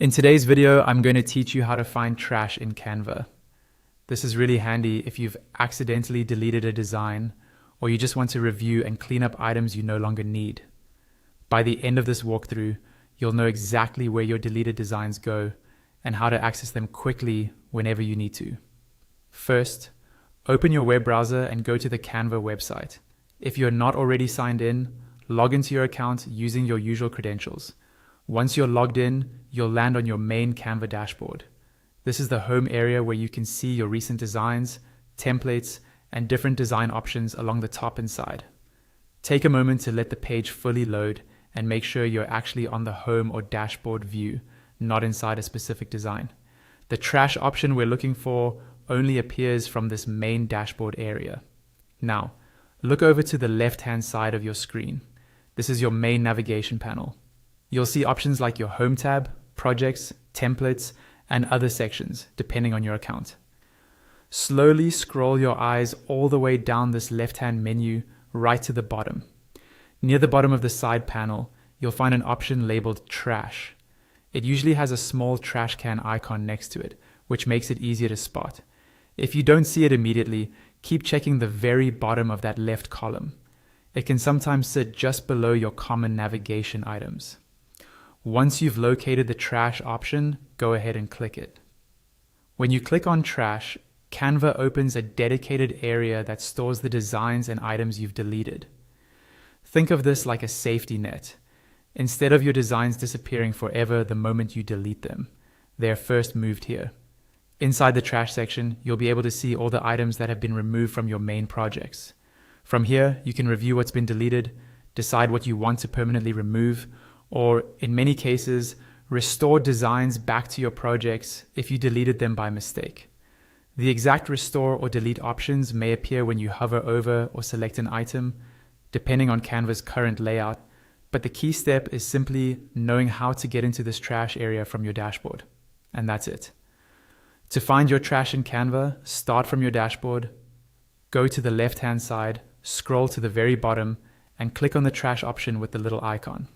In today's video, I'm going to teach you how to find trash in Canva. This is really handy if you've accidentally deleted a design or you just want to review and clean up items you no longer need. By the end of this walkthrough, you'll know exactly where your deleted designs go and how to access them quickly whenever you need to. First, open your web browser and go to the Canva website. If you're not already signed in, log into your account using your usual credentials. Once you're logged in, you'll land on your main Canva dashboard. This is the home area where you can see your recent designs, templates, and different design options along the top and side. Take a moment to let the page fully load and make sure you're actually on the home or dashboard view, not inside a specific design. The trash option we're looking for only appears from this main dashboard area. Now, look over to the left-hand side of your screen. This is your main navigation panel. You'll see options like your Home tab, Projects, Templates, and other sections, depending on your account. Slowly scroll your eyes all the way down this left-hand menu right to the bottom. Near the bottom of the side panel, you'll find an option labeled Trash. It usually has a small trash can icon next to it, which makes it easier to spot. If you don't see it immediately, keep checking the very bottom of that left column. It can sometimes sit just below your common navigation items. Once you've located the trash option, go ahead and click it. When you click on trash, Canva opens a dedicated area that stores the designs and items you've deleted. Think of this like a safety net. Instead of your designs disappearing forever the moment you delete them, they're first moved here. Inside the trash section, you'll be able to see all the items that have been removed from your main projects. From here, you can review what's been deleted, decide what you want to permanently remove, or in many cases, restore designs back to your projects if you deleted them by mistake. The exact restore or delete options may appear when you hover over or select an item, depending on Canva's current layout, but the key step is simply knowing how to get into this trash area from your dashboard. And that's it. To find your trash in Canva, start from your dashboard, go to the left-hand side, scroll to the very bottom, and click on the trash option with the little icon.